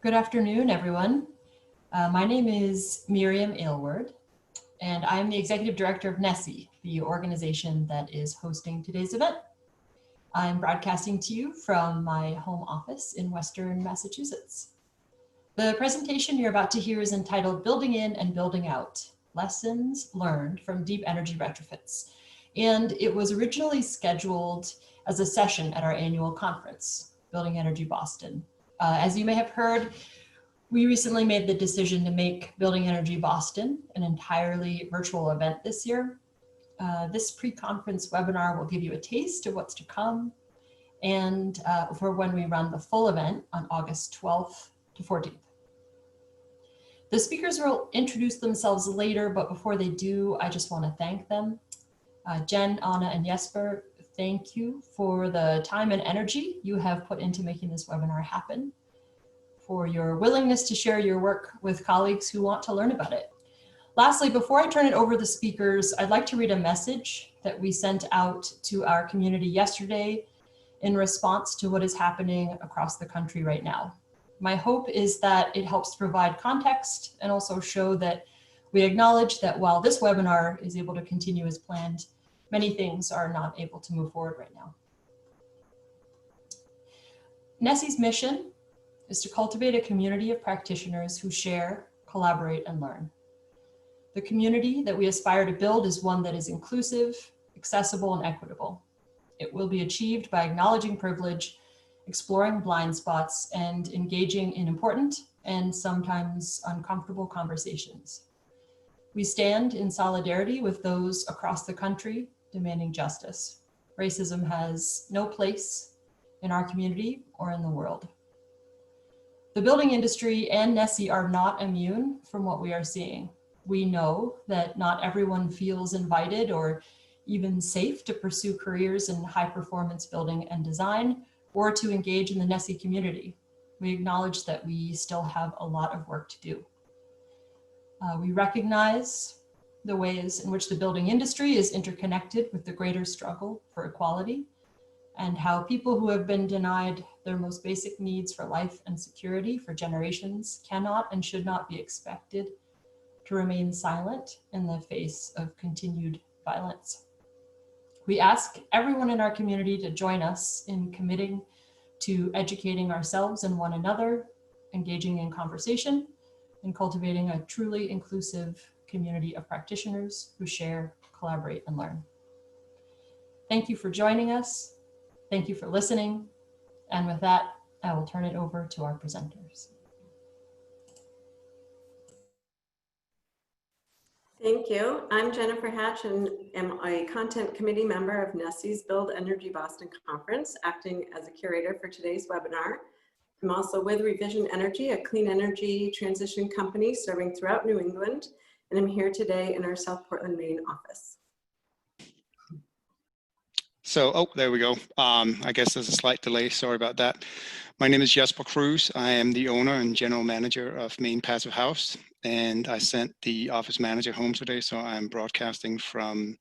Good afternoon, everyone. My name is Miriam Aylward, and I'm the Executive Director of NESI, the organization that is hosting today's event. I'm broadcasting to you from my home office in Western Massachusetts. The presentation you're about to hear is entitled Building In and Building Out, Lessons Learned from Deep Energy Retrofits. And it was originally scheduled as a session at our annual conference, Building Energy Boston. As you may have heard, we recently made the decision to make Building Energy Boston an entirely virtual event this year. This pre-conference webinar will give you a taste of what's to come and for when we run the full event on August 12th to 14th. The speakers will introduce themselves later, but before they do, I just want to thank them. Jen, Anna, and Jesper, thank you for the time and energy you have put into making this webinar happen, for your willingness to share your work with colleagues who want to learn about it. Lastly, before I turn it over to the speakers, I'd like to read a message that we sent out to our community yesterday in response to what is happening across the country right now. My hope is that it helps provide context and also show that we acknowledge that while this webinar is able to continue as planned, many things are not able to move forward right now. NESI's mission is to cultivate a community of practitioners who share, collaborate, and learn. The community that we aspire to build is one that is inclusive, accessible, and equitable. It will be achieved by acknowledging privilege, exploring blind spots, and engaging in important and sometimes uncomfortable conversations. We stand in solidarity with those across the country demanding justice. Racism has no place in our community or in the world. The building industry and NESI are not immune from what we are seeing. We know that not everyone feels invited or even safe to pursue careers in high performance building and design or to engage in the NESI community. We acknowledge that we still have a lot of work to do. We recognize the ways in which the building industry is interconnected with the greater struggle for equality, and how people who have been denied their most basic needs for life and security for generations cannot and should not be expected to remain silent in the face of continued violence. We ask everyone in our community to join us in committing to educating ourselves and one another, engaging in conversation, and cultivating a truly inclusive community of practitioners who share, collaborate, and learn. Thank you for joining us. Thank you for listening. And with that, I will turn it over to our presenters. Thank you. I'm Jennifer Hatch and am a content committee member of NESI's Build Energy Boston Conference, acting as a curator for today's webinar. I'm also with Revision Energy, a clean energy transition company serving throughout New England, and I'm here today in our South Portland, Maine office. So, there we go. I guess there's a slight delay. Sorry about that. My name is Jesper Cruz. I am the owner and general manager of Maine Passive House, and I sent the office manager home today, so I'm broadcasting from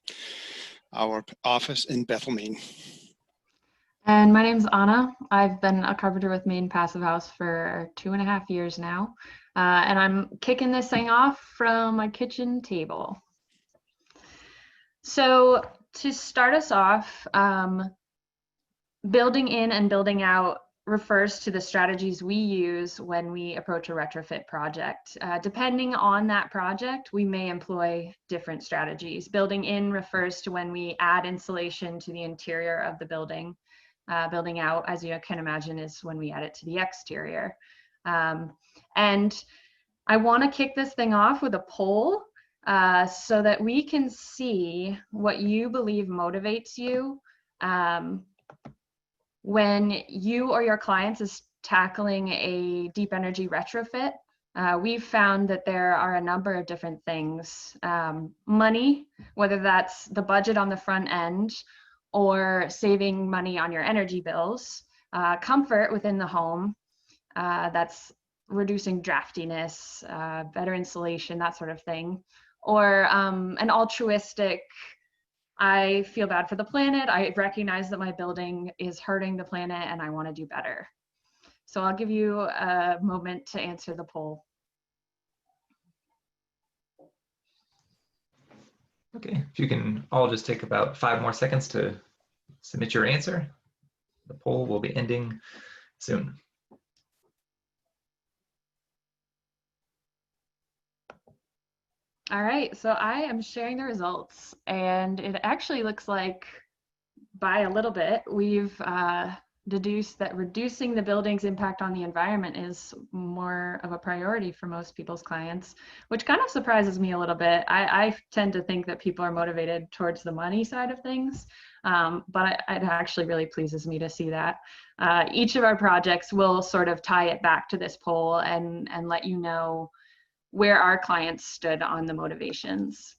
our office in Bethel, Maine. And my name's Anna. I've been a carpenter with Maine Passive House for 2.5 years now, and I'm kicking this thing off from my kitchen table. So to start us off, building in and building out refers to the strategies we use when we approach a retrofit project. Depending on that project, we may employ different strategies. Building in refers to when we add insulation to the interior of the building. Building out, as you can imagine, is when we add it to the exterior. And I want to kick this thing off with a poll so that we can see what you believe motivates you when you or your clients is tackling a deep energy retrofit. We've found that there are a number of different things. Money, whether that's the budget on the front end or saving money on your energy bills. Comfort within the home, that's reducing draftiness, better insulation, that sort of thing. Or an altruistic, I feel bad for the planet, I recognize that my building is hurting the planet and I want to do better. So I'll give you a moment to answer the poll. Okay, if you can all just take about 5 more seconds to submit your answer. The poll will be ending soon. All right, so I am sharing the results, and it actually looks like by a little bit, we've deduced that reducing the building's impact on the environment is more of a priority for most people's clients, which kind of surprises me a little bit. I tend to think that people are motivated towards the money side of things, but it actually really pleases me to see that. Each of our projects will sort of tie it back to this poll and let you know where our clients stood on the motivations.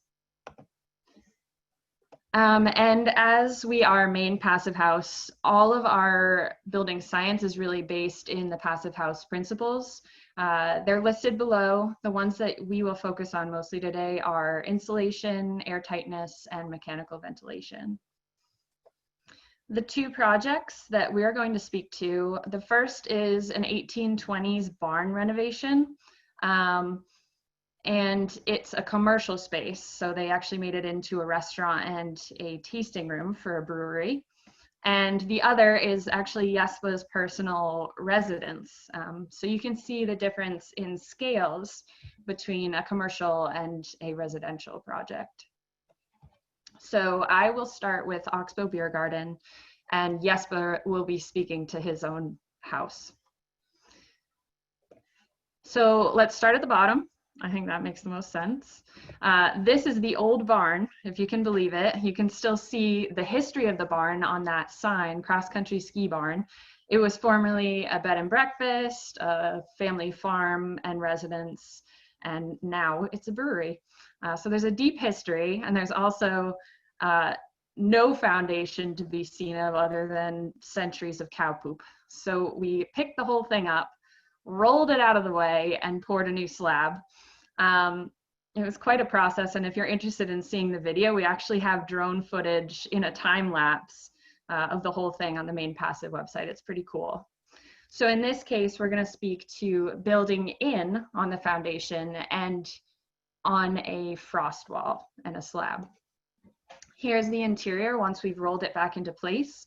And as we are Maine Passive House, all of our building science is really based in the Passive House principles. They're listed below. The ones that we will focus on mostly today are insulation, air tightness, and mechanical ventilation. The two projects that we're going to speak to, the first is an 1820s barn renovation. And it's a commercial space, so they actually made it into a restaurant and a tasting room for a brewery. And the other is actually Jesper's personal residence. So you can see the difference in scales between a commercial and a residential project. So I will start with Oxbow Beer Garden, and Jesper will be speaking to his own house. So let's start at the bottom. I think that makes the most sense. This is the old barn, if you can believe it. You can still see the history of the barn on that sign, Cross Country Ski Barn. It was formerly a bed and breakfast, a family farm and residence, and now it's a brewery. So there's a deep history, and there's also no foundation to be seen of other than centuries of cow poop. So we picked the whole thing up, rolled it out of the way, and poured a new slab. It was quite a process, and if you're interested in seeing the video, we actually have drone footage in a time lapse of the whole thing on the Maine Passive website. It's pretty cool. So in this case, we're going to speak to building in on the foundation and on a frost wall and a slab. Here's the interior once we've rolled it back into place.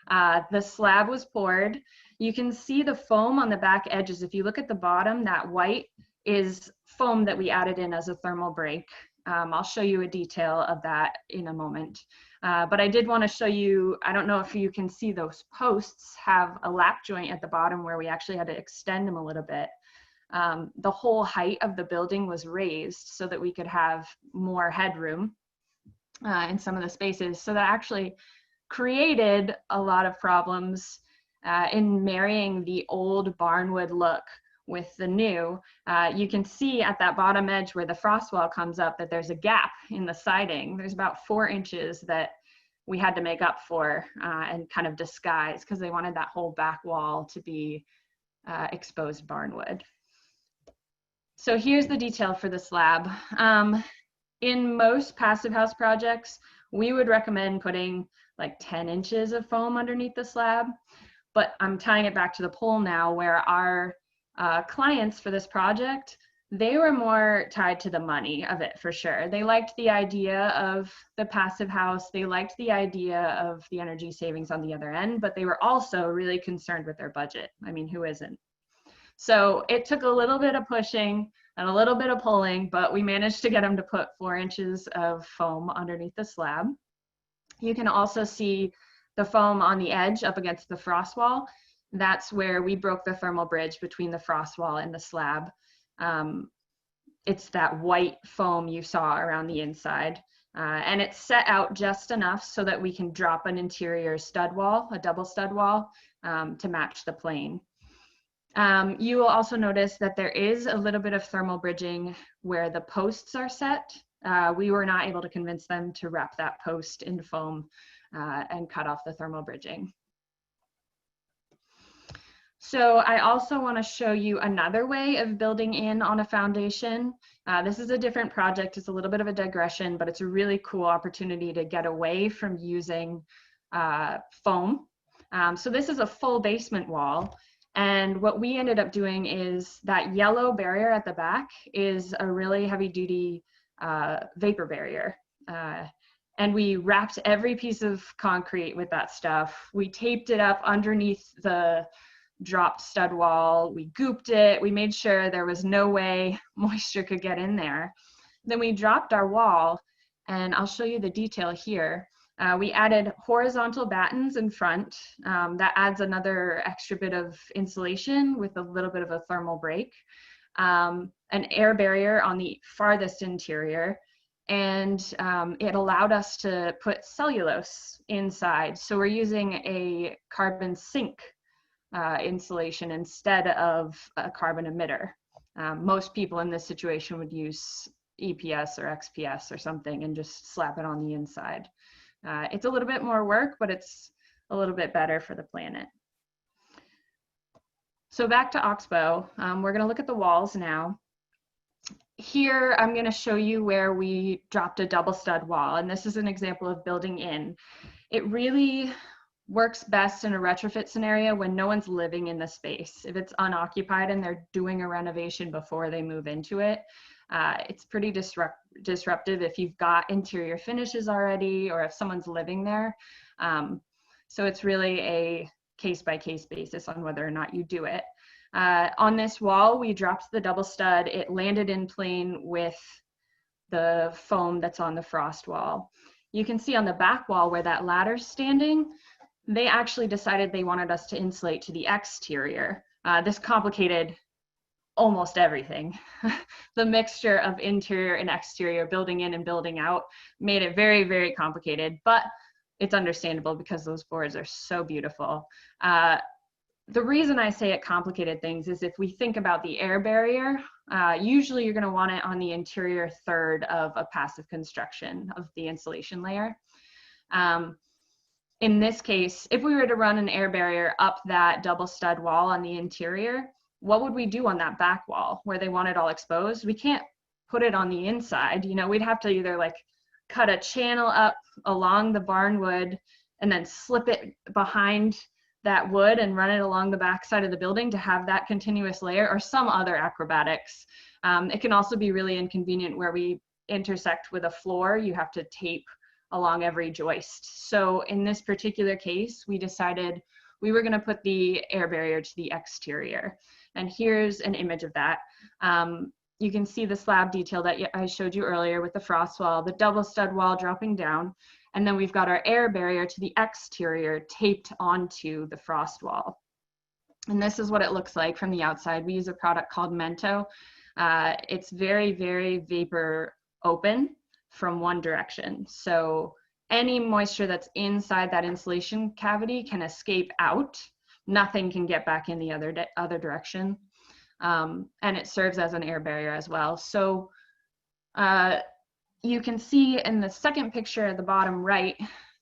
The slab was poured. You can see the foam on the back edges. If you look at the bottom, that white is foam that we added in as a thermal break. I'll show you a detail of that in a moment. But I did want to show you, I don't know if you can see those posts have a lap joint at the bottom where we actually had to extend them a little bit. The whole height of the building was raised so that we could have more headroom in some of the spaces. So that actually created a lot of problems in marrying the old barnwood look with the new. You can see at that bottom edge where the frost wall comes up that there's a gap in the siding. There's about 4 inches that we had to make up for and kind of disguise because they wanted that whole back wall to be exposed barnwood. So here's the detail for the slab. In most passive house projects, we would recommend putting like 10 inches of foam underneath the slab, but I'm tying it back to the poll now where our clients for this project, they were more tied to the money of it for sure. They liked the idea of the passive house. They liked the idea of the energy savings on the other end, but they were also really concerned with their budget. I mean, who isn't? So it took a little bit of pushing and a little bit of pulling, but we managed to get them to put 4 inches of foam underneath the slab. You can also see the foam on the edge up against the frost wall. That's where we broke the thermal bridge between the frost wall and the slab. It's that white foam you saw around the inside. And it's set out just enough so that we can drop an interior stud wall, a double stud wall, to match the plane. You will also notice that there is a little bit of thermal bridging where the posts are set. We were not able to convince them to wrap that post in foam and cut off the thermal bridging. So I also want to show you another way of building in on a foundation. This is a different project. It's a little bit of a digression, but it's a really cool opportunity to get away from using foam. So this is a full basement wall. And what we ended up doing is that yellow barrier at the back is a really heavy duty vapor barrier. And we wrapped every piece of concrete with that stuff. We taped it up underneath the dropped stud wall. We gooped it. We made sure there was no way moisture could get in there. Then we dropped our wall, and I'll show you the detail here. We added horizontal battens in front. That adds another extra bit of insulation with a little bit of a thermal break. An air barrier on the farthest interior. And it allowed us to put cellulose inside. So we're using a carbon sink insulation instead of a carbon emitter. Most people in this situation would use EPS or XPS or something and just slap it on the inside. It's a little bit more work, but it's a little bit better for the planet. So back to Oxbow, we're gonna look at the walls now. Here, I'm gonna show you where we dropped a double stud wall, and this is an example of building in. It really works best in a retrofit scenario when no one's living in the space. If it's unoccupied and they're doing a renovation before they move into it, it's pretty disruptive if you've got interior finishes already or if someone's living there. So it's really a case-by-case basis on whether or not you do it. On this wall, we dropped the double stud. It landed in plane with the foam that's on the frost wall. You can see on the back wall where that ladder's standing, they actually decided they wanted us to insulate to the exterior. This complicated almost everything. The mixture of interior and exterior, building in and building out, made it very, very complicated, but it's understandable because those boards are so beautiful. The reason I say it complicated things is if we think about the air barrier, usually you're going to want it on the interior third of a passive construction of the insulation layer. In this case, if we were to run an air barrier up that double stud wall on the interior, what would we do on that back wall where they want it all exposed? We can't put it on the inside. You know, we'd have to either like cut a channel up along the barn wood and then slip it behind that wood and run it along the back side of the building to have that continuous layer, or some other acrobatics. It can also be really inconvenient where we intersect with a floor. You have to tape along every joist. So in this particular case, we decided we were going to put the air barrier to the exterior. And here's an image of that. You can see the slab detail that I showed you earlier with the frost wall, the double stud wall dropping down, and then we've got our air barrier to the exterior taped onto the frost wall. And this is what it looks like from the outside. We use a product called Mento. It's very, very vapor open from one direction. So any moisture that's inside that insulation cavity can escape out. Nothing can get back in the other direction. And it serves as an air barrier as well. So you can see in the second picture at the bottom right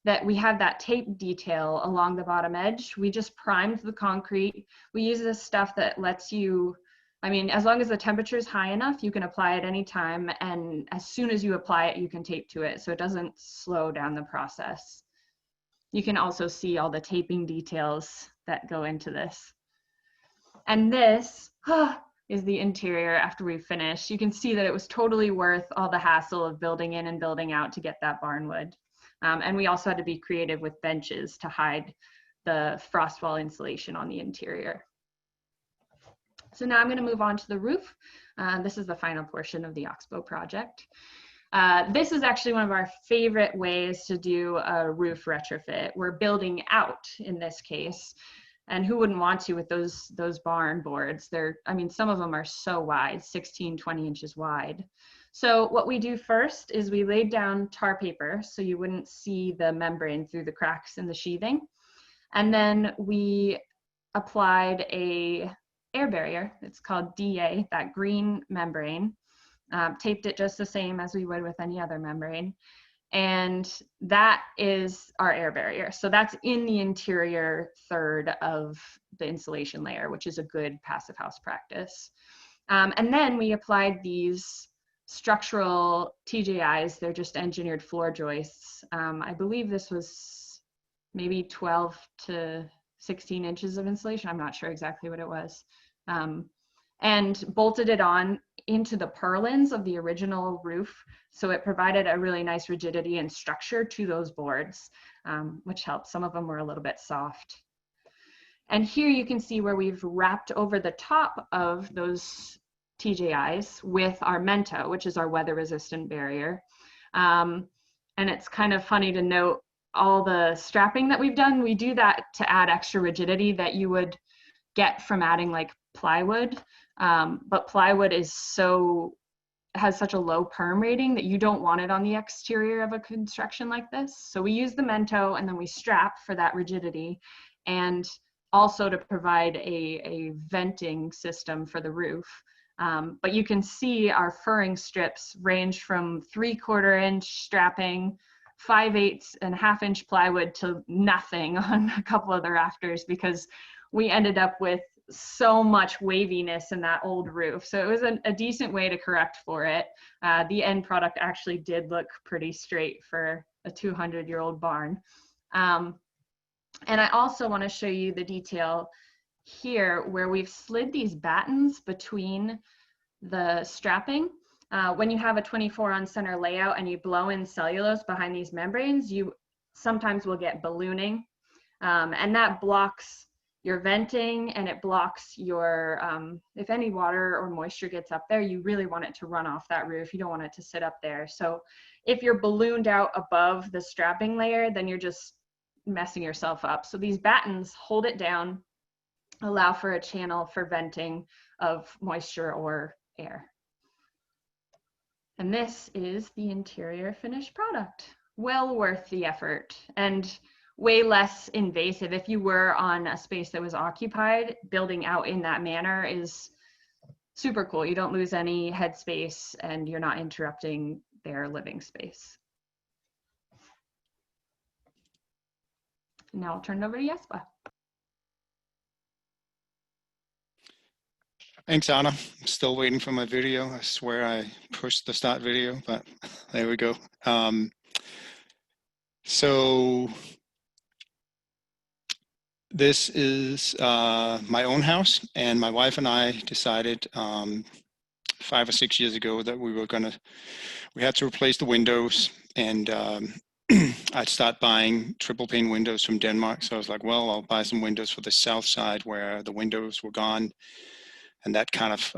that we have that tape detail along the bottom edge. We just primed the concrete. We use this stuff that lets you, I mean, as long as the temperature is high enough, you can apply it anytime. And as soon as you apply it, you can tape to it. So it doesn't slow down the process. You can also see all the taping details that go into this. And this is the interior after we finished. You can see that it was totally worth all the hassle of building in and building out to get that barn wood. And we also had to be creative with benches to hide the frost wall insulation on the interior. So now I'm going to move on to the roof. This is the final portion of the Oxbow project. This is actually one of our favorite ways to do a roof retrofit. We're building out in this case. And who wouldn't want to with those barn boards? I mean, some of them are so wide, 16, 20 inches wide. So what we do first is we laid down tar paper so you wouldn't see the membrane through the cracks in the sheathing. And then we applied a air barrier. It's called DA, that green membrane. Taped it just the same as we would with any other membrane. And that is our air barrier. So that's in the interior third of the insulation layer, which is a good passive house practice. And then we applied these structural TJIs. They're just engineered floor joists. I believe this was maybe 12 to 16 inches of insulation. I'm not sure exactly what it was. And bolted it on into the purlins of the original roof. So it provided a really nice rigidity and structure to those boards, which helped. Some of them were a little bit soft. And here you can see where we've wrapped over the top of those TJIs with our Mento, which is our weather resistant barrier. And it's kind of funny to note all the strapping that we've done. We do that to add extra rigidity that you would get from adding like plywood. But plywood has such a low perm rating that you don't want it on the exterior of a construction like this. So we use the Mento and then we strap for that rigidity, and also to provide a venting system for the roof. But you can see our furring strips range from 3/4 inch strapping, 5/8 and 1/2 inch plywood to nothing on a couple of the rafters, because we ended up with so much waviness in that old roof. So it was a decent way to correct for it. The end product actually did look pretty straight for a 200-year-old barn. And I also want to show you the detail here where we've slid these battens between the strapping. When you have a 24 on center layout and you blow in cellulose behind these membranes, you sometimes will get ballooning, and that blocks your venting, and it blocks your, if any water or moisture gets up there, you really want it to run off that roof. You don't want it to sit up there. So if you're ballooned out above the strapping layer, then you're just messing yourself up. So these battens hold it down, allow for a channel for venting of moisture or air. And this is the interior finished product. Well worth the effort and way less invasive. If you were on a space that was occupied, building out in that manner is super cool. You don't lose any headspace and you're not interrupting their living space. Now I'll turn it over to Jesper. Thanks, Anna. I'm still waiting for my video. I swear I pushed the start video, but there we go. So this is my own house, and my wife and I decided 5 or 6 years ago that we had to replace the windows, and I'd start buying triple pane windows from Denmark. So I was like, well, I'll buy some windows for the south side where the windows were gone. And that kind of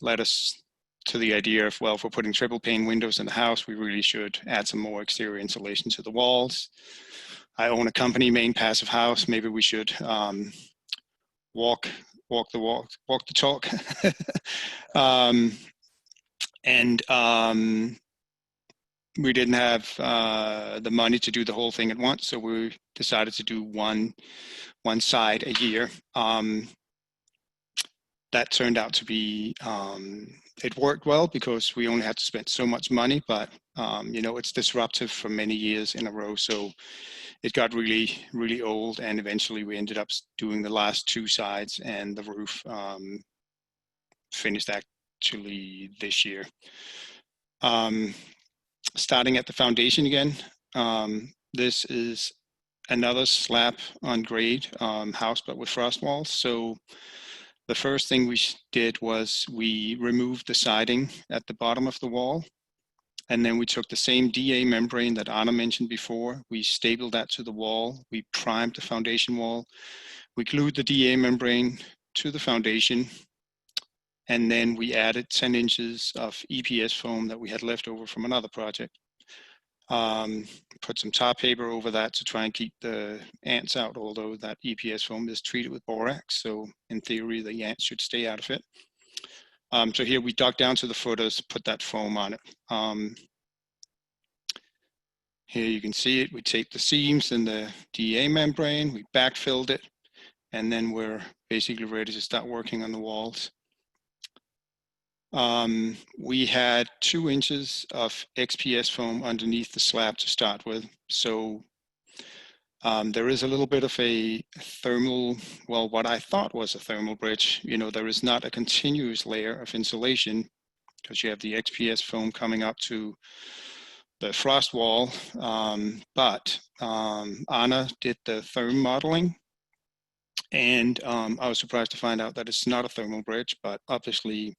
led us to the idea of, well, if we're putting triple pane windows in the house, we really should add some more exterior insulation to the walls. I own a company, Maine Passive House. Maybe we should walk the talk. We didn't have the money to do the whole thing at once, so we decided to do one side a year. That turned out to be, it worked well because we only had to spend so much money, but you know, it's disruptive for many years in a row. So it got really, really old, and eventually we ended up doing the last 2 sides, and the roof finished actually this year. Starting at the foundation again, this is another slab on grade house, but with frost walls. So the first thing we did was we removed the siding at the bottom of the wall, and then we took the same DA membrane that Anna mentioned before. We stapled that to the wall. We primed the foundation wall. We glued the DA membrane to the foundation, and then we added 10 inches of EPS foam that we had left over from another project. Put some tar paper over that to try and keep the ants out, although that EPS foam is treated with borax, so in theory the ants should stay out of it. So here we dug down to the footers, put that foam on it. Here you can see it. We taped the seams and the DA membrane, we backfilled it, and then we're basically ready to start working on the walls. We had 2 inches of XPS foam underneath the slab to start with. So there is a little bit of a thermal, well, what I thought was a thermal bridge. You know, there is not a continuous layer of insulation because you have the XPS foam coming up to the frost wall. But Anna did the therm modeling, And I was surprised to find out that it's not a thermal bridge, but obviously,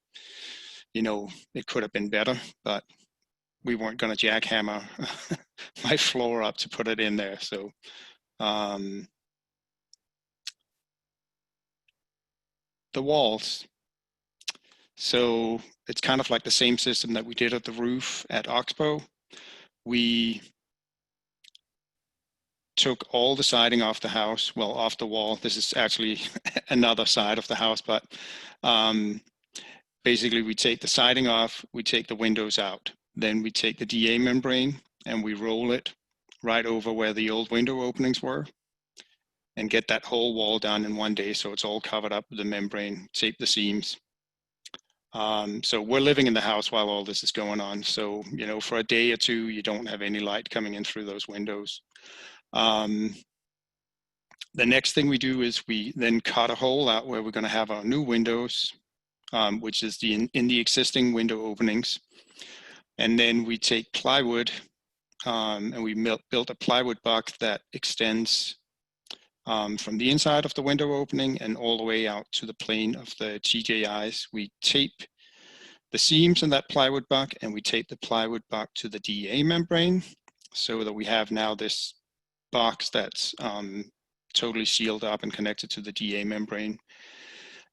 you know, it could have been better, but we weren't going to jackhammer my floor up to put it in there. So the walls. So it's kind of like the same system that we did at the roof at Oxbow. We took all the siding off the house, well, off the wall. This is actually another side of the house, but basically we take the siding off, we take the windows out. Then we take the DA membrane and we roll it right over where the old window openings were and get that whole wall done in one day. So it's all covered up with the membrane, tape the seams. So we're living in the house while all this is going on. So, you know, for a day or two, you don't have any light coming in through those windows. The next thing we do is we then cut a hole out where we're going to have our new windows, which is in the existing window openings. And then we take plywood and we built a plywood box that extends from the inside of the window opening and all the way out to the plane of the TJIs. We tape the seams in that plywood box and we tape the plywood box to the DA membrane so that we have now this box that's totally sealed up and connected to the DA membrane.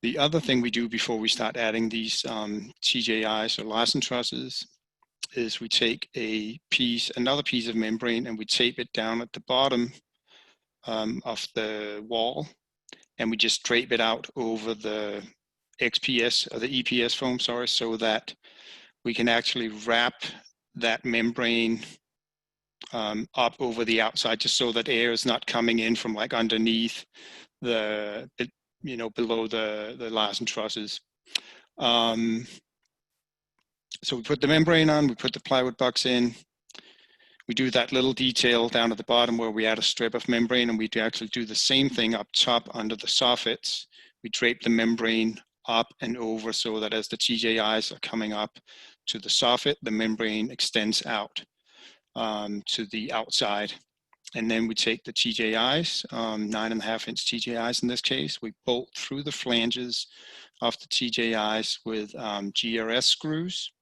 The other thing we do before we start adding these TJIs or larson trusses is we take another piece of membrane and we tape it down at the bottom of the wall, and we just drape it out over the XPS or the EPS foam, sorry, so that we can actually wrap that membrane up over the outside, just so that air is not coming in from like underneath the, you know, below the larson trusses. So we put the membrane on, we put the plywood box in. We do that little detail down at the bottom where we add a strip of membrane, and we actually do the same thing up top under the soffits. We drape the membrane up and over so that as the TJIs are coming up to the soffit, the membrane extends out to the outside. And then we take the TJIs, 9.5-inch TJIs in this case, we bolt through the flanges of the TJIs with GRS screws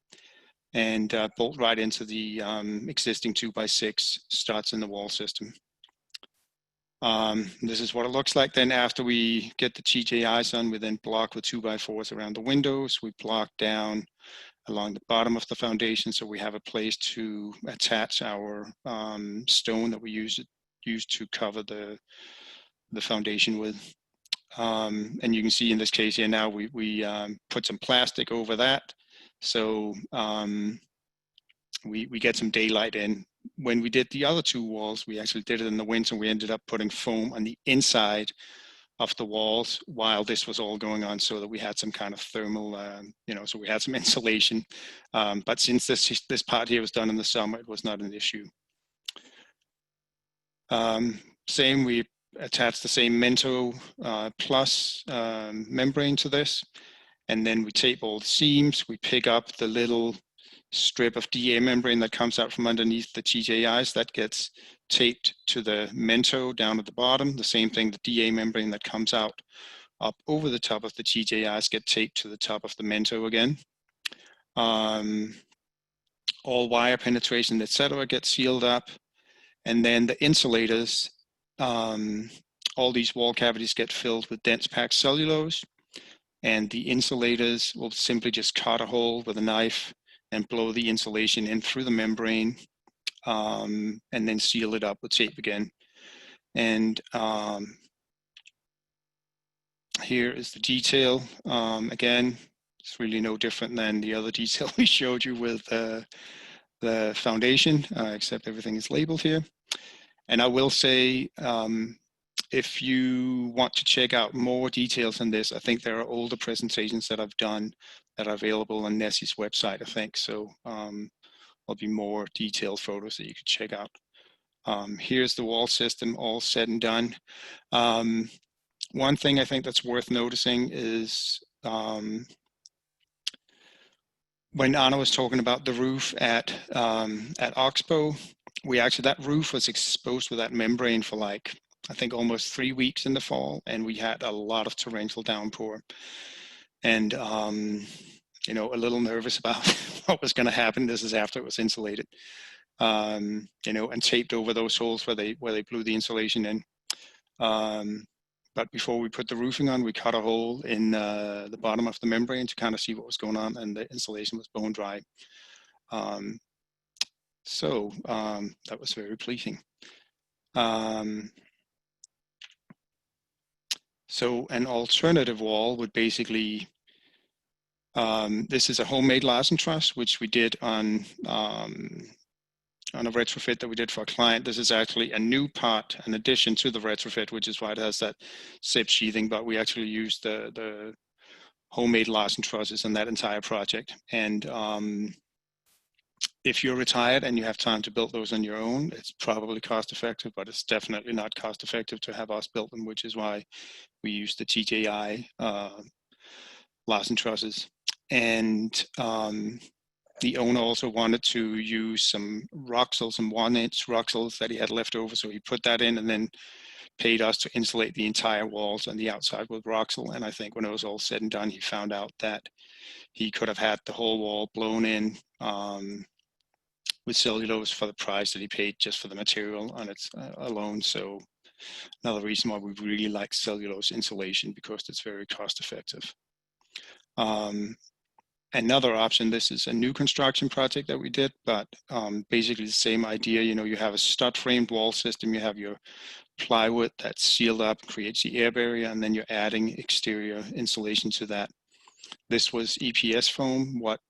and bolt right into the existing 2x6 studs in the wall system. This is what it looks like. Then after we get the TJIs on, we then block with 2x4s around the windows. We block down along the bottom of the foundation so we have a place to attach our stone that we use to cover the foundation with. And you can see in this case here now we put some plastic over that, so we get some daylight in. When we did the other two walls, we actually did it in the winter. We ended up putting foam on the inside of the walls while this was all going on, so that we had some kind of thermal, you know, so we had some insulation. But since this part here was done in the summer, it was not an issue. Same, we attach the same Mento Plus membrane to this, and then we tape all the seams. We pick up the little strip of DA membrane that comes out from underneath the TJIs that gets taped to the Mento down at the bottom. The same thing, the DA membrane that comes out up over the top of the TJIs get taped to the top of the Mento again. All wire penetration, etc., gets sealed up. And then the insulators, all these wall cavities get filled with dense packed cellulose, and the insulators will simply just cut a hole with a knife and blow the insulation in through the membrane, and then seal it up with tape again. And here is the detail. Again, it's really no different than the other detail we showed you with the foundation, except everything is labeled here. And I will say, if you want to check out more details on this, I think there are older presentations that I've done that are available on Nessie's website, I think. So there'll be more detailed photos that you could check out. Here's the wall system all said and done. One thing I think that's worth noticing is when Anna was talking about the roof at Oxbow, that roof was exposed with that membrane for like, I think almost 3 weeks in the fall, and we had a lot of torrential downpour. And you know, a little nervous about what was going to happen. This is after it was insulated, you know, and taped over those holes where they blew the insulation in. But before we put the roofing on, we cut a hole in the bottom of the membrane to kind of see what was going on, and the insulation was bone dry. So that was very pleasing. So an alternative wall would basically, this is a homemade Larsen truss, which we did on a retrofit that we did for a client. This is actually a new part, an addition to the retrofit, which is why it has that zip sheathing, but we actually used the homemade Larsen trusses in that entire project. And if you're retired and you have time to build those on your own, it's probably cost effective, but it's definitely not cost effective to have us build them, which is why we use the TJI Larsen trusses. And the owner also wanted to use some Roxel, some 1-inch Roxels that he had left over. So he put that in and then paid us to insulate the entire walls and the outside with Roxel. And I think when it was all said and done, he found out that he could have had the whole wall blown in with cellulose for the price that he paid just for the material on its alone. So another reason why we really like cellulose insulation, because it's very cost effective. Another option, this is a new construction project that we did, but basically the same idea. You know, you have a stud framed wall system, you have your plywood that's sealed up, creates the air barrier, and then you're adding exterior insulation to that. This was EPS foam. What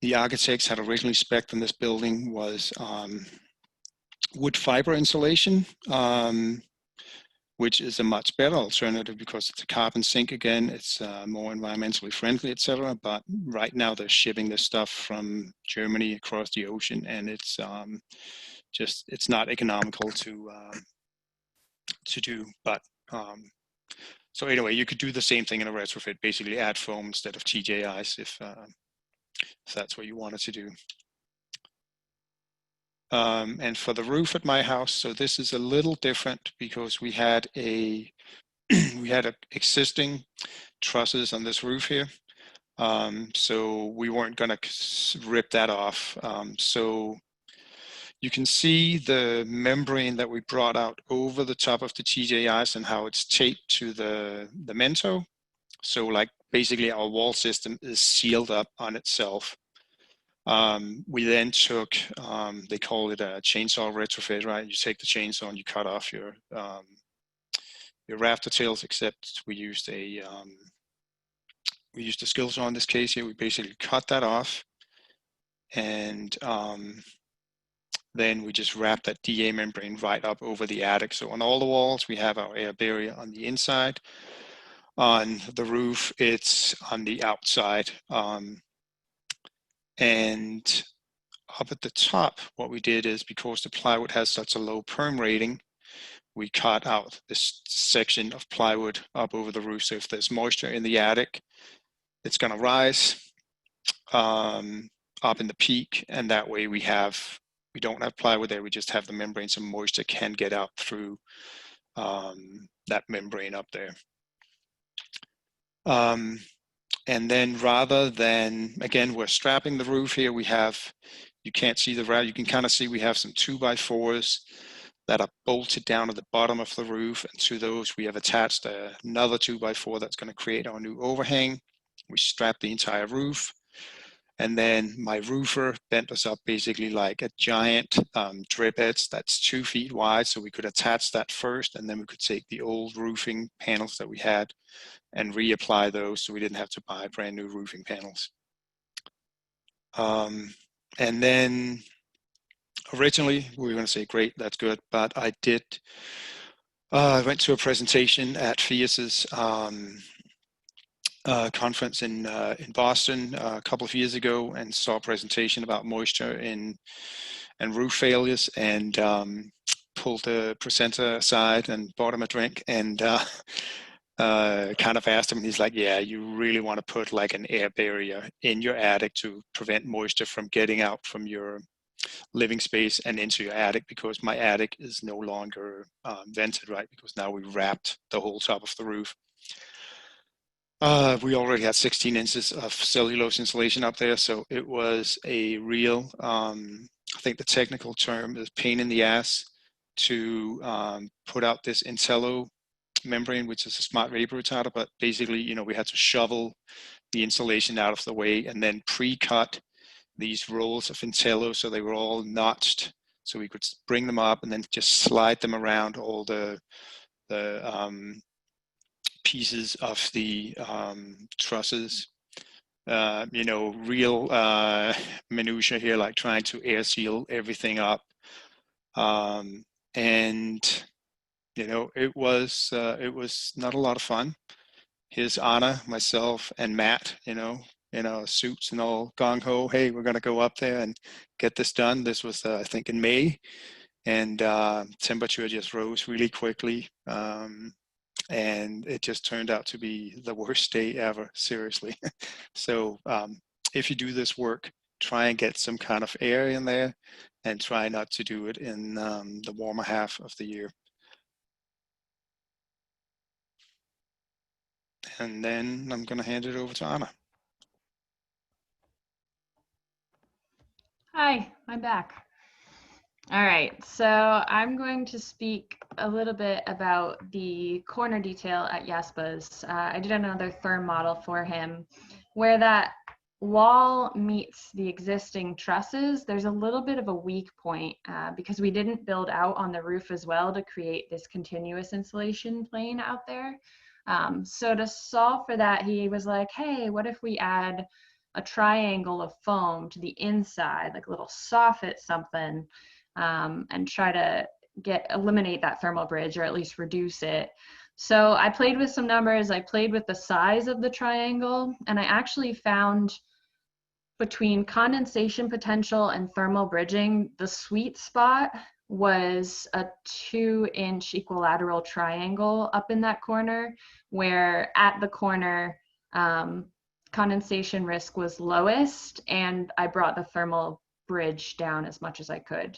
the architects had originally spec'd in this building was wood fiber insulation, which is a much better alternative because it's a carbon sink again. It's more environmentally friendly, etc. But right now they're shipping this stuff from Germany across the ocean, and it's just, it's not economical to do. But so anyway, you could do the same thing in a retrofit, basically add foam instead of TJIs if that's what you wanted to do. And for the roof at my house, so this is a little different because we had a existing trusses on this roof here. So we weren't going to rip that off. So you can see the membrane that we brought out over the top of the TJIs and how it's taped to the Mento. So like basically our wall system is sealed up on itself. We then took, they call it a chainsaw retrofit, right? You take the chainsaw and you cut off your rafter tails, except we used a skill saw in this case here. We basically cut that off, and then we just wrap that DA membrane right up over the attic. So on all the walls, we have our air barrier on the inside. On the roof, it's on the outside. And up at the top, what we did is, because the plywood has such a low perm rating, we cut out this section of plywood up over the roof. So if there's moisture in the attic, it's going to rise up in the peak, and that way we don't have plywood there. We just have the membrane, so moisture can get out through that membrane up there. And then rather than, again, we're strapping the roof here. We have, you can't see the route, you can kind of see we have some 2x4s that are bolted down at the bottom of the roof. And to those, we have attached another 2x4 that's going to create our new overhang. We strap the entire roof. And then my roofer bent us up basically like a giant drip edge that's 2 feet wide. So we could attach that first, and then we could take the old roofing panels that we had and reapply those, so we didn't have to buy brand new roofing panels. And then originally we were going to say, great, that's good. But I went to a presentation at FIAS's conference in Boston a couple of years ago, and saw a presentation about moisture and roof failures, and pulled the presenter aside and bought him a drink, and kind of asked him, and he's like, yeah, you really want to put like an air barrier in your attic to prevent moisture from getting out from your living space and into your attic, because my attic is no longer vented, right? Because now we wrapped the whole top of the roof. We already had 16 inches of cellulose insulation up there, so it was a real, I think the technical term is pain in the ass to put out this Intello membrane, which is a smart vapor retarder. But basically, you know, we had to shovel the insulation out of the way and then pre-cut these rolls of Intello so they were all notched, so we could bring them up and then just slide them around all the pieces of the trusses. You know, real minutia here, like trying to air seal everything up. And you know, it was not a lot of fun. Here's Anna, myself, and Matt, you know, in our suits and all gung-ho. Hey, we're going to go up there and get this done. This was, I think, in May, and temperature just rose really quickly. And it just turned out to be the worst day ever, seriously. So if you do this work, try and get some kind of air in there, and try not to do it in the warmer half of the year. And then I'm going to hand it over to Anna. Hi, I'm back. All right, so I'm going to speak a little bit about the corner detail at Jasper's. I did another therm model for him where that wall meets the existing trusses. There's a little bit of a weak point because we didn't build out on the roof as well to create this continuous insulation plane out there. So to solve for that, he was like, hey, what if we add a triangle of foam to the inside, like a little soffit something, and try to eliminate that thermal bridge, or at least reduce it. So I played with some numbers. I played with the size of the triangle, and I actually found between condensation potential and thermal bridging, the sweet spot was a 2-inch equilateral triangle up in that corner, where at the corner, condensation risk was lowest, and I brought the thermal bridge down as much as I could.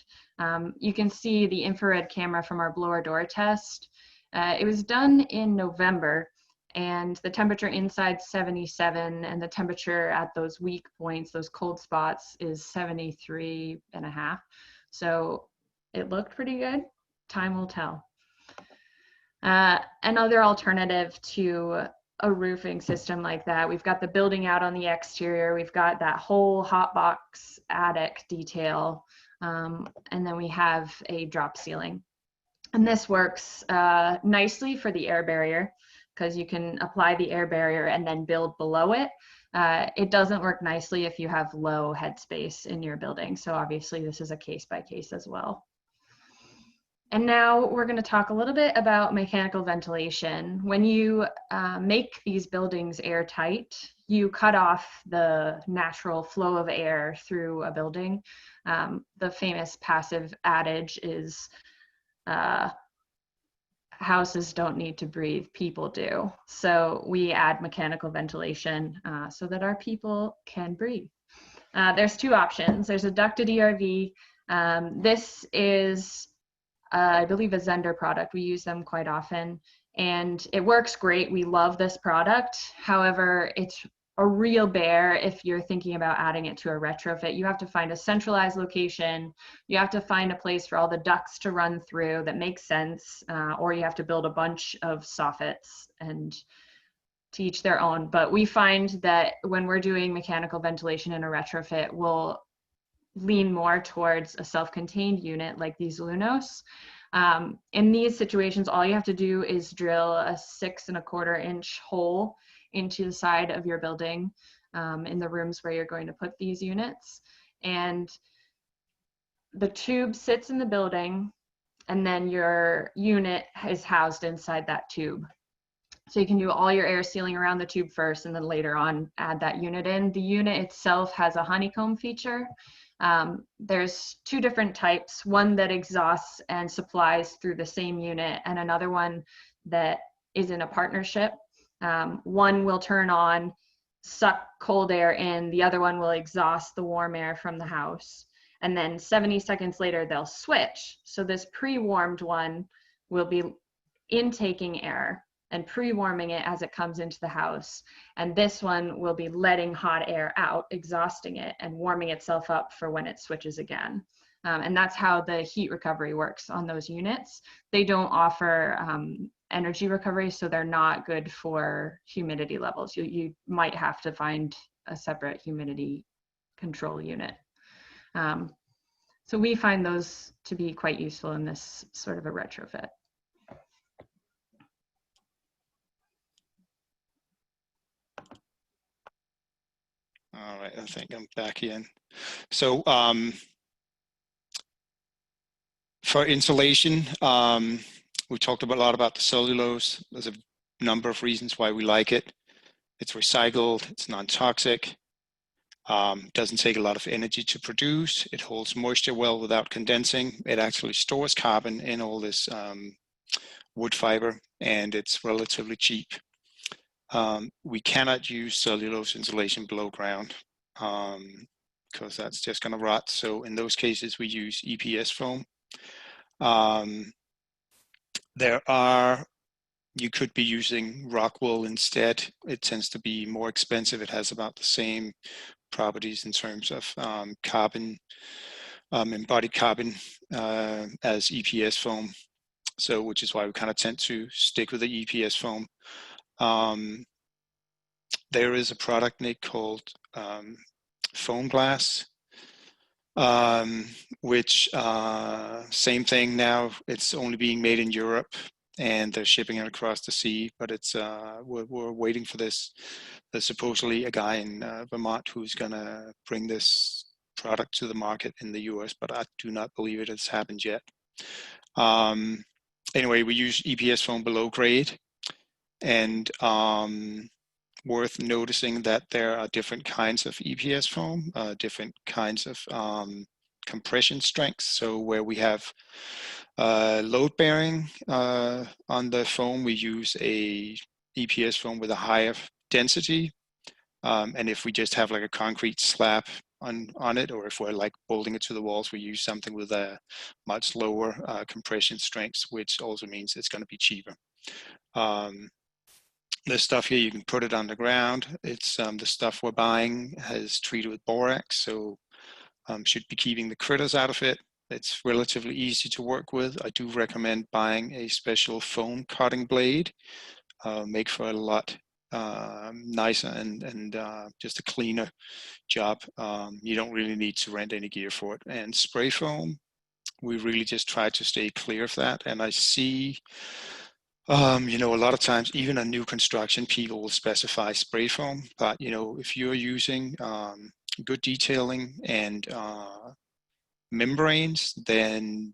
You can see the infrared camera from our blower door test. It was done in November, and the temperature inside 77, and the temperature at those weak points, those cold spots, is 73.5. So it looked pretty good. Time will tell. Another alternative to a roofing system like that, we've got the building out on the exterior, we've got that whole hot box attic detail, and then we have a drop ceiling. And this works nicely for the air barrier, because you can apply the air barrier and then build below it. It doesn't work nicely if you have low headspace in your building. So obviously this is a case by case as well. And now we're going to talk a little bit about mechanical ventilation. When you make these buildings airtight, you cut off the natural flow of air through a building. The famous passive adage is, houses don't need to breathe, people do. So we add mechanical ventilation so that our people can breathe. There's two options. There's a ducted ERV. This is I believe a Zender product. We use them quite often, and it works great. We love this product. However, it's a real bear if you're thinking about adding it to a retrofit. You have to find a centralized location. You have to find a place for all the ducts to run through that makes sense, or you have to build a bunch of soffits, and to each their own. But we find that when we're doing mechanical ventilation in a retrofit, we'll lean more towards a self-contained unit like these Lunos. In these situations, all you have to do is drill a 6¼ inch hole into the side of your building in the rooms where you're going to put these units. And the tube sits in the building, and then your unit is housed inside that tube. So you can do all your air sealing around the tube first, and then later on add that unit in. The unit itself has a honeycomb feature. There's two different types, one that exhausts and supplies through the same unit, and another one that is in a partnership. One will turn on, suck cold air in, the other one will exhaust the warm air from the house. and then 70 seconds later they'll switch. So this pre-warmed one will be intaking air and pre-warming it as it comes into the house, and this one will be letting hot air out, exhausting it, and warming itself up for when it switches again. And that's how the heat recovery works on those units. They don't offer energy recovery, so they're not good for humidity levels. You might have to find a separate humidity control unit. So we find those to be quite useful in this sort of a retrofit. All right, I think I'm back in. So for insulation, we talked a lot about the cellulose. There's a number of reasons why we like it. It's recycled, it's non-toxic, doesn't take a lot of energy to produce, it holds moisture well without condensing, it actually stores carbon in all this wood fiber, and it's relatively cheap. We cannot use cellulose insulation below ground because that's just going to rot. So in those cases, we use EPS foam. You could be using rock wool instead. It tends to be more expensive. It has about the same properties in terms of carbon, embodied carbon as EPS foam. So, which is why we kind of tend to stick with the EPS foam. There is a product, Nick, called foam glass, which same thing now. It's only being made in Europe, and they're shipping it across the sea. But it's we're waiting for this. There's supposedly a guy in Vermont who's going to bring this product to the market in the US, but I do not believe it has happened yet. Anyway, we use EPS foam below grade, and worth noticing that there are different kinds of EPS foam, different kinds of compression strengths. So where we have load bearing on the foam, we use a EPS foam with a higher density. And if we just have like a concrete slab on it, or if we're like bolting it to the walls, we use something with a much lower compression strengths, which also means it's going to be cheaper. This stuff here, you can put it underground. It's the stuff we're buying has treated with borax, so should be keeping the critters out of it. It's relatively easy to work with. I do recommend buying a special foam cutting blade. Make for a lot nicer and just a cleaner job. You don't really need to rent any gear for it. And spray foam, we really just try to stay clear of that. And I see, you know, a lot of times, even on new construction, people will specify spray foam. But, you know, if you're using good detailing and membranes, then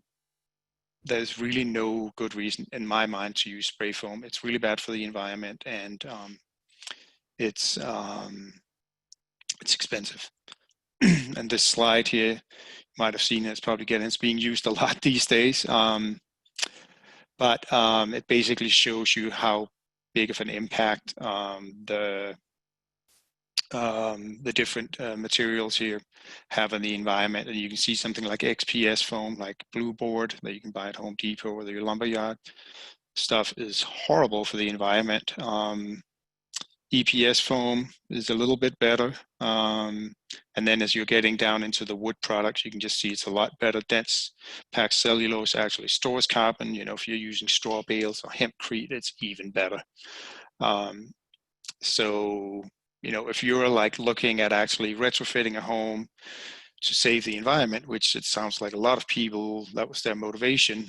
there's really no good reason in my mind to use spray foam. It's really bad for the environment, and it's expensive. And this slide here, you might have seen it's being used a lot these days. But it basically shows you how big of an impact the different materials here have on the environment. And you can see something like XPS foam, like Blue Board, that you can buy at Home Depot or your lumberyard. Stuff is horrible for the environment. EPS foam is a little bit better. And then as you're getting down into the wood products, you can just see it's a lot better. Dense packed cellulose actually stores carbon. You know, if you're using straw bales or hempcrete, it's even better. So, you know, if you're like looking at actually retrofitting a home to save the environment, which it sounds like a lot of people, that was their motivation,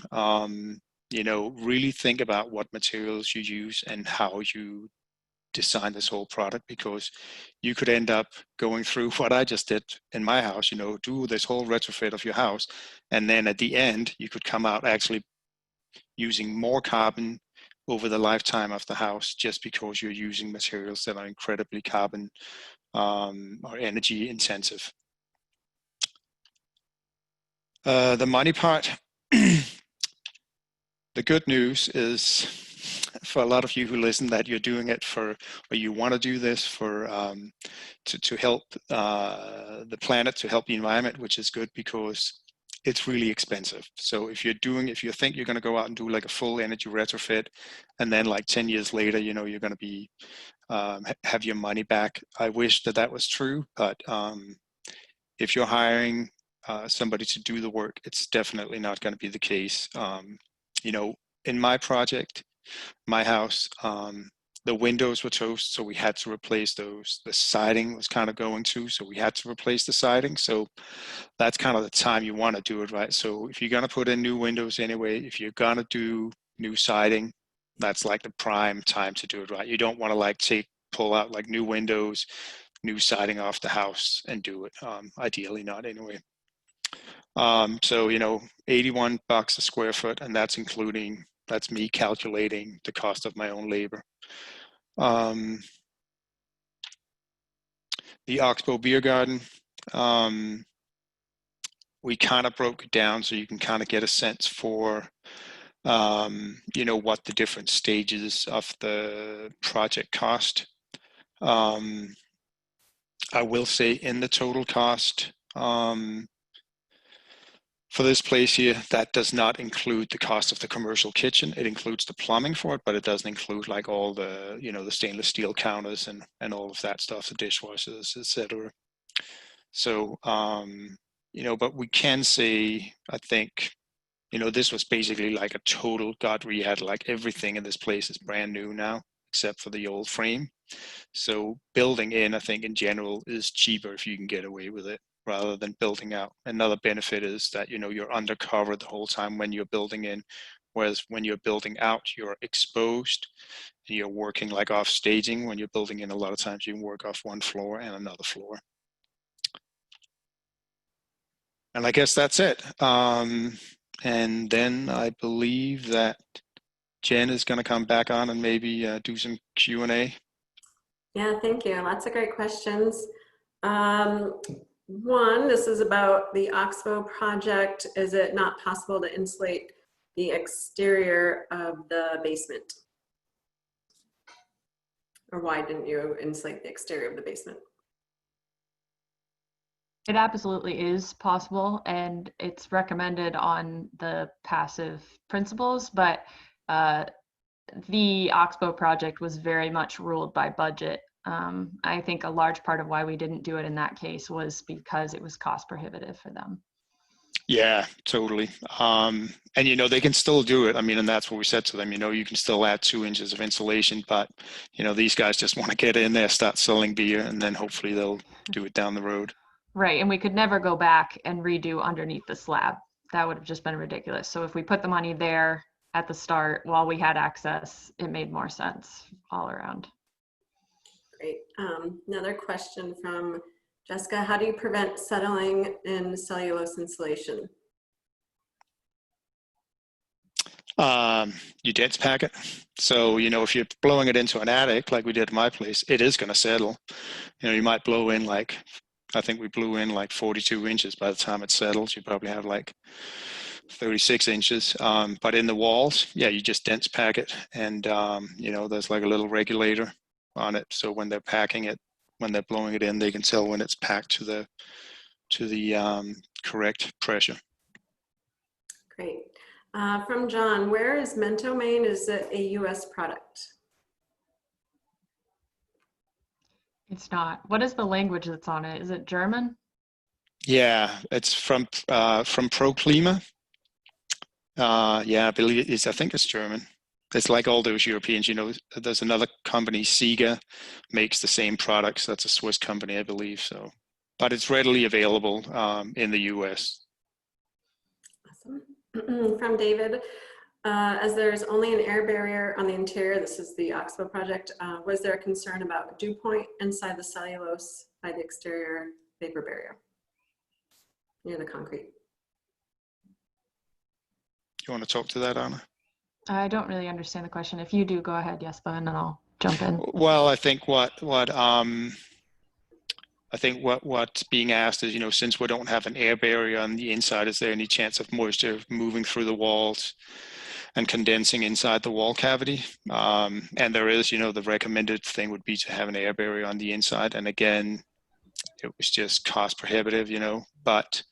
you know, really think about what materials you use and how you design this whole product, because you could end up going through what I just did in my house, you know, do this whole retrofit of your house. And then at the end, you could come out actually using more carbon over the lifetime of the house, just because you're using materials that are incredibly carbon or energy intensive. The money part, the good news is for a lot of you who listen that you're doing it for, or you want to do this for, to help the planet, to help the environment, which is good because it's really expensive. So if you think you're going to go out and do like a full energy retrofit, and then like 10 years later, you're going to be, have your money back. I wish that was true, but if you're hiring somebody to do the work, it's definitely not going to be the case. In my project, my house, the windows were toast, so we had to replace those. The siding was kind of going too, so we had to replace the siding. So that's kind of the time you want to do it, right? So if you're going to put in new windows anyway, if you're going to do new siding, that's like the prime time to do it, right? You don't want to like pull out like new windows, new siding off the house and do it. Ideally not anyway. So, 81 bucks a square foot, and that's me calculating the cost of my own labor. The Oxbow Beer Garden, we kind of broke it down so you can kind of get a sense for, what the different stages of the project cost. I will say in the total cost, for this place here, that does not include the cost of the commercial kitchen. It includes the plumbing for it, but it doesn't include like all the, the stainless steel counters and all of that stuff, the dishwashers, etc. So, but we can say, I think, this was basically like a total we had like everything in this place is brand new now, except for the old frame. So building in, I think in general is cheaper if you can get away with it, rather than building out. Another benefit is that, you're undercover the whole time when you're building in, whereas when you're building out, you're exposed and you're working like off staging. When you're building in, a lot of times you can work off one floor and another floor. And I guess that's it. And then I believe that Jen is going to come back on and maybe do some Q&A. Yeah, thank you. Lots of great questions. One, this is about the Oxbow project. Is it not possible to insulate the exterior of the basement? Or why didn't you insulate the exterior of the basement? It absolutely is possible, and it's recommended on the passive principles, but the Oxbow project was very much ruled by budget. I think a large part of why we didn't do it in that case was because it was cost prohibitive for them. Yeah, totally. And they can still do it. I mean, and that's what we said to them, you can still add 2 inches of insulation, but these guys just want to get in there, start selling beer, and then hopefully they'll do it down the road. Right, and we could never go back and redo underneath the slab. That would have just been ridiculous. So if we put the money there at the start while we had access, it made more sense all around. Great. Another question from Jessica. How do you prevent settling in cellulose insulation? You dense pack it. So, if you're blowing it into an attic, like we did in my place, it is going to settle. You might blow in I think we blew in like 42 inches. By the time it settles, you probably have like 36 inches. But in the walls, yeah, you just dense pack it. And, there's like a little regulator on it. So when they're packing it, when they're blowing it in, they can tell when it's packed to the correct pressure. Great. From John, where is Mento, Maine? Is it a US product? It's not. What is the language that's on it? Is it German? Yeah, it's from ProClima. Yeah, I believe I think it's German. It's like all those Europeans, there's another company, Siga, makes the same products. That's a Swiss company, I believe. So, but it's readily available in the US. Awesome. From David, as there's only an air barrier on the interior, this is the Oxbow project, was there a concern about dew point inside the cellulose by the exterior vapor barrier near the concrete? You want to talk to that, Anna? I don't really understand the question. If you do, go ahead, Jesper, and then I'll jump in. Well, I think what's being asked is, since we don't have an air barrier on the inside, is there any chance of moisture moving through the walls? and condensing inside the wall cavity. And there is, the recommended thing would be to have an air barrier on the inside. And again, it was just cost prohibitive, but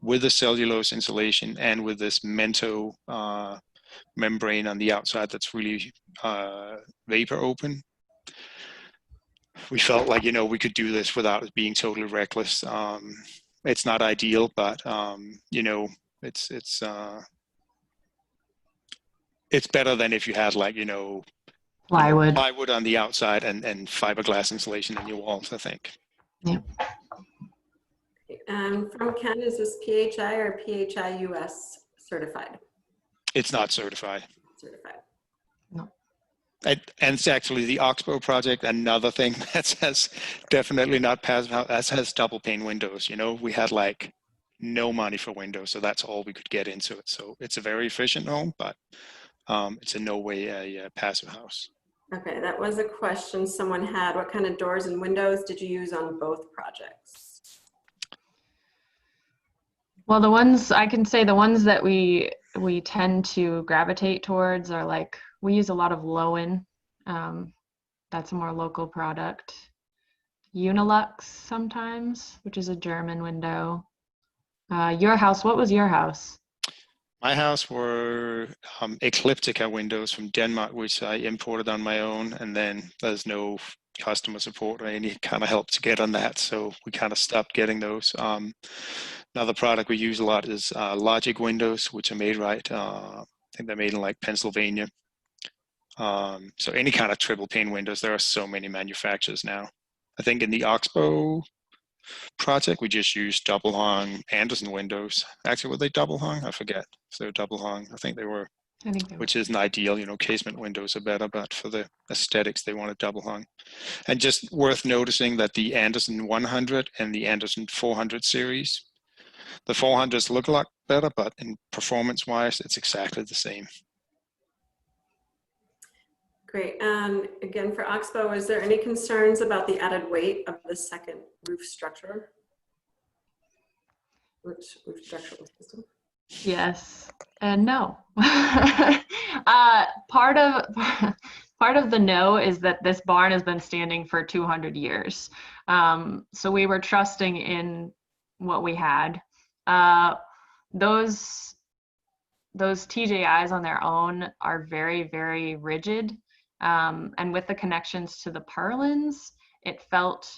with the cellulose insulation and with this Mento membrane on the outside that's really vapor open, we felt like, we could do this without it being totally reckless. It's not ideal, but, it's better than if you had plywood on the outside and fiberglass insulation in your walls, I think. Yeah. From Ken, is this PHI or PHI US certified? It's not certified. Certified. And it's actually the Oxbow project, another thing that says definitely not passive house, that has double pane windows. We had no money for windows, so that's all we could get into it. So it's a very efficient home, but it's in no way a passive house. Okay, that was a question someone had. What kind of doors and windows did you use on both projects? Well, the ones that we tend to gravitate towards are we use a lot of Lowen. That's a more local product. Unilux sometimes, which is a German window. Your house, what was your house? My house were Ecliptica windows from Denmark, which I imported on my own, and then there's no customer support or any kind of help to get on that, so we kind of stopped getting those. Another product we use a lot is Logic windows, which are made I think they're made in Pennsylvania. So any kind of triple pane windows, there are so many manufacturers now. I think in the Oxbow project, we just used double hung Anderson windows. Actually, were they double hung? I forget if they were double hung. I think they were, which isn't ideal. Casement windows are better, but for the aesthetics, they wanted double hung. And just worth noticing that the Anderson 100 and the Anderson 400 series, the 400s look a lot better, but in performance-wise, it's exactly the same. Great. And again, for Oxbow, is there any concerns about the added weight of the second roof structure? Roof structural system? Yes and no. Part of the no is that this barn has been standing for 200 years. So we were trusting in what we had. Those TJIs on their own are very, very rigid. And with the connections to the purlins, it felt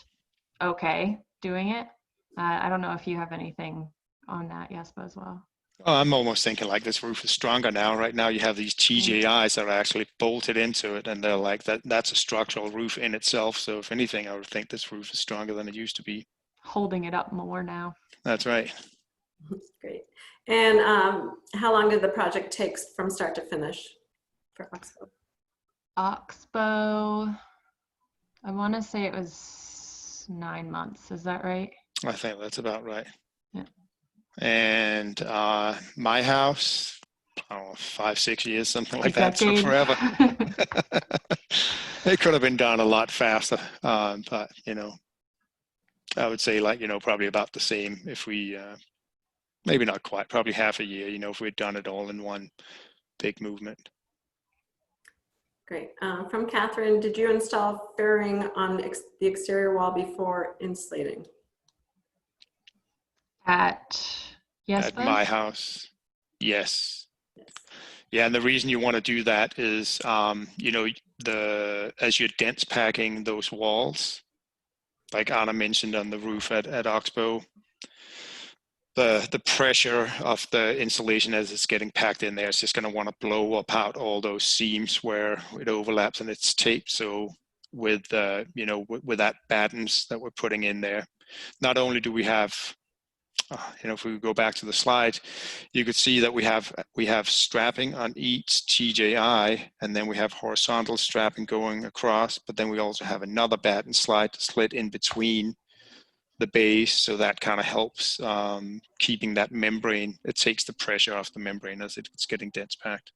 okay doing it. I don't know if you have anything on that, Jesper, as well. I'm almost thinking this roof is stronger now. Right now you have these TJIs that are actually bolted into it, and they're that's a structural roof in itself. So if anything, I would think this roof is stronger than it used to be. Holding it up more now. That's right. Great. And how long did the project take from start to finish for Oxbow? Oxbow, I want to say it was 9 months. Is that right? I think that's about right. Yeah. And my house, I don't know, 5-6 years, something like that. So forever. It could have been done a lot faster, but I would say probably about the same if we, maybe not quite, probably half a year, if we had done it all in one big movement. Great. From Catherine, did you install fairing on the exterior wall before insulating? At my house, yes. Yeah, and the reason you want to do that is, as you're dense packing those walls, like Anna mentioned on the roof at Oxbow, the pressure of the insulation as it's getting packed in there is just going to want to blow up out all those seams where it overlaps and it's taped. So with with that battens that we're putting in there, not only do we have, if we go back to the slide, you could see that we have strapping on each TJI, and then we have horizontal strapping going across, but then we also have another batten slit in between the base, so that kind of helps keeping that membrane. It takes the pressure off the membrane as it's getting dense packed.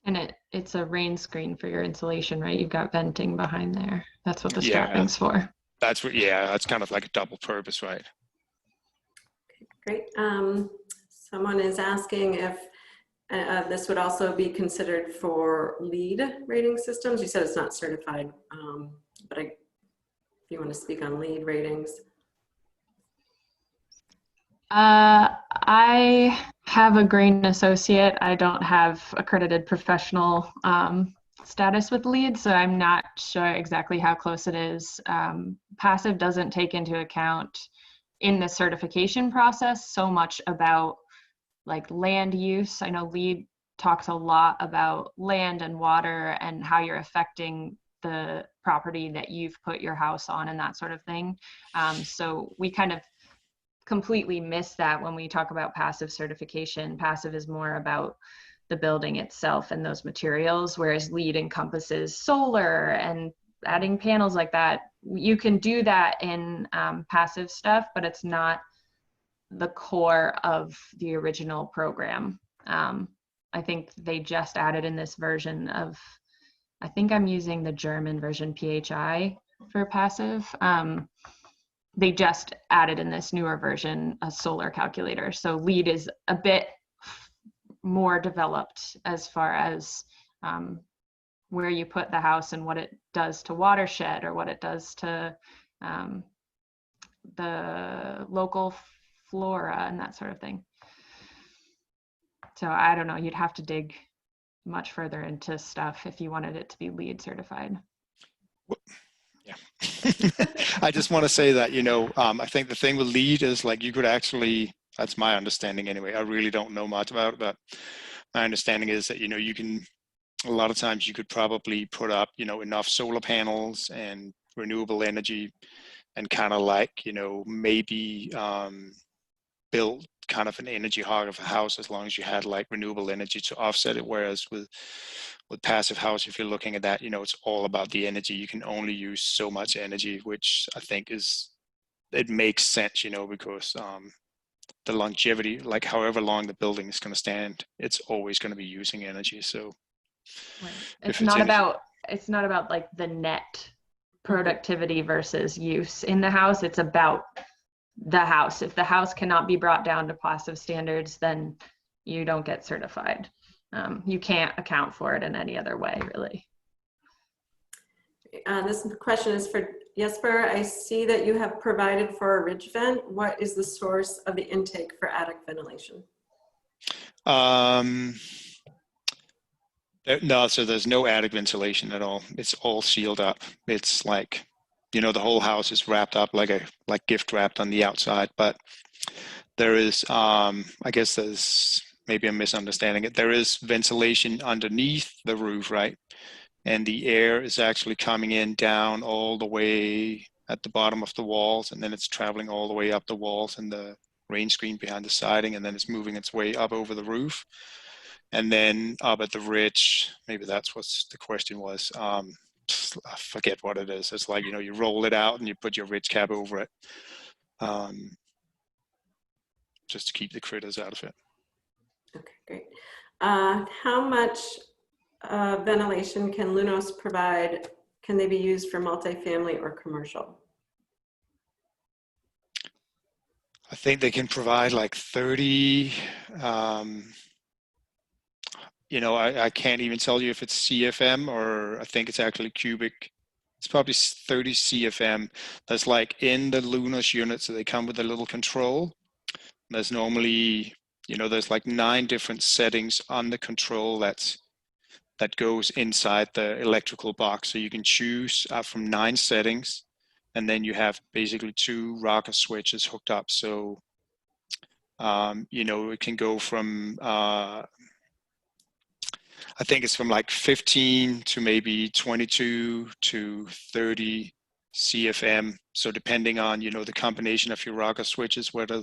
And it's a rain screen for your insulation, right? You've got venting behind there. That's what the strapping's for. That's what. Yeah, that's kind of like a double purpose, right? Great. Someone is asking if This would also be considered for LEED rating systems. You said it's not certified, but if you want to speak on LEED ratings. I have a green associate. I don't have accredited professional status with LEED, so I'm not sure exactly how close it is. Passive doesn't take into account in the certification process so much about like land use. I know LEED talks a lot about land and water and how you're affecting the property that you've put your house on and that sort of thing. So we kind of completely miss that when we talk about passive certification. Passive is more about the building itself and those materials, whereas LEED encompasses solar and adding panels like that. You can do that in passive stuff, but it's not the core of the original program. I think they just added in this version of, I think I'm using the German version PHI for passive. They just added in this newer version a solar calculator. So LEED is a bit more developed as far as where you put the house and what it does to watershed or what it does to the local flora and that sort of thing. So I don't know, you'd have to dig much further into stuff if you wanted it to be LEED certified. Yeah. I just want to say that, I think the thing with LEED is like you could actually, that's my understanding anyway. I really don't know much about it, but my understanding is that, you can, a lot of times you could probably put up, enough solar panels and renewable energy and kind of like, maybe build kind of an energy hog of a house as long as you had like renewable energy to offset it. Whereas with passive house, if you're looking at that, it's all about the energy. You can only use so much energy, which I think it makes sense, because the longevity, like however long the building is going to stand, it's always going to be using energy. So right. It's not about like the net productivity versus use in the house. It's about the house. If the house cannot be brought down to passive standards, then you don't get certified. You can't account for it in any other way, really. This question is for Jesper. I see that you have provided for a ridge vent. What is the source of the intake for attic ventilation? No, so there's no attic ventilation at all. It's all sealed up. It's like, the whole house is wrapped up like gift wrapped on the outside, but there is, I guess maybe I'm misunderstanding it. There is ventilation underneath the roof, right? And the air is actually coming in down all the way at the bottom of the walls, and then it's traveling all the way up the walls and the rain screen behind the siding, and then it's moving its way up over the roof. And then up at the ridge, maybe that's what the question was. I forget what it is. It's like, you roll it out and you put your ridge cap over it, just to keep the critters out of it. Okay, great. How much ventilation can Lunos provide? Can they be used for multifamily or commercial? I think they can provide like 30, I can't even tell you if it's CFM or I think it's actually cubic. It's probably 30 CFM. That's like in the Lunos unit, so they come with a little control. There's normally, there's like 9 different settings on the control that goes inside the electrical box. So you can choose from 9 settings, and then you have basically 2 rocker switches hooked up. So, it can go from, I think it's from like 15 to maybe 22 to 30 CFM. So depending on, the combination of your rocker switches, whether,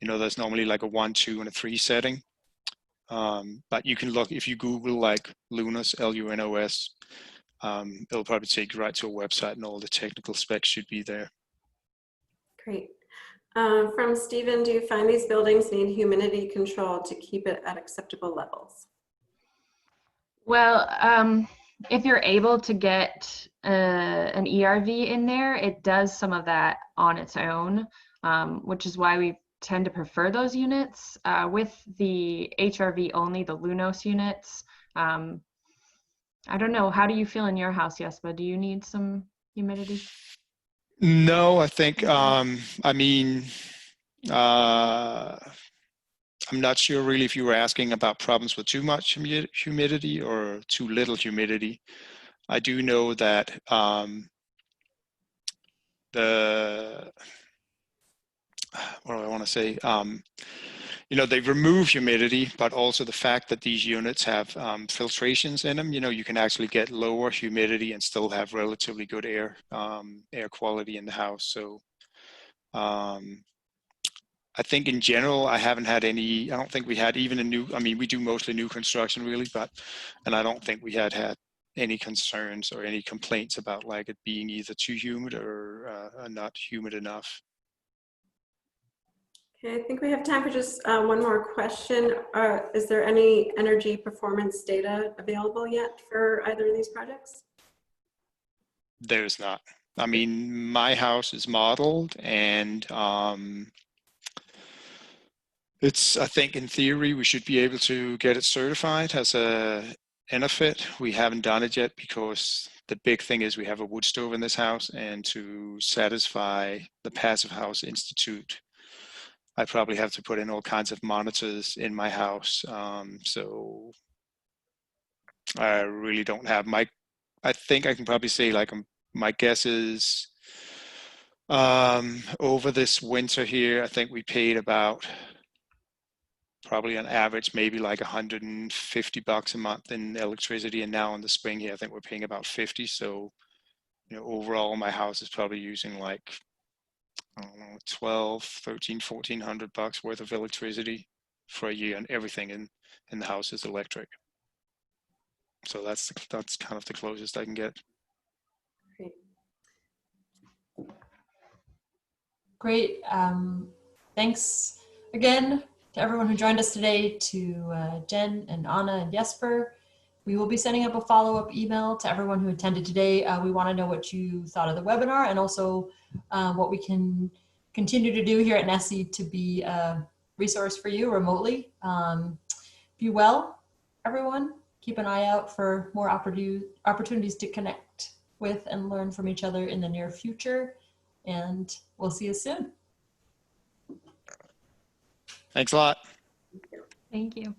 there's normally like a 1, 2, and a 3 setting. But you can look, if you Google like Lunos, LUNOS, it'll probably take you right to a website and all the technical specs should be there. Great. From Stephen, do you find these buildings need humidity control to keep it at acceptable levels? Well, if you're able to get an ERV in there, it does some of that on its own, which is why we tend to prefer those units. With the HRV only, the Lunos units, I don't know, how do you feel in your house, Jesper? Do you need some humidity? No, I think, I mean, I'm not sure really if you were asking about problems with too much humidity or too little humidity. I do know that what do I want to say? You know, they remove humidity, but also the fact that these units have filtrations in them, you know, you can actually get lower humidity and still have relatively good air quality in the house. So I think in general, I haven't had any, I don't think we had even a new, I mean, we do mostly new construction really, and I don't think we had any concerns or any complaints about like it being either too humid or not humid enough. Okay, I think we have time for just one more question. Is there any energy performance data available yet for either of these projects? There's not. I mean, my house is modeled and I think in theory, we should be able to get it certified as a Retrofit. We haven't done it yet because the big thing is we have a wood stove in this house, and to satisfy the Passive House Institute, I probably have to put in all kinds of monitors in my house. So I really don't have I think I can probably say like my guess is over this winter here, I think we paid about probably on average maybe like $150 a month in electricity, and now in the spring here I think we're paying about 50. So you know, overall my house is probably using like, I don't know, 12, 13, $1,400 worth of electricity for a year, and everything in the house is electric. So that's kind of the closest I can get. Great. Great. Thanks again to everyone who joined us today, to Jen and Anna and Jesper. We will be sending up a follow-up email to everyone who attended today. We want to know what you thought of the webinar, and also what we can continue to do here at NESI to be a resource for you remotely. Be well, everyone. Keep an eye out for more opportunities to connect with and learn from each other in the near future. And we'll see you soon. Thanks a lot. Thank you.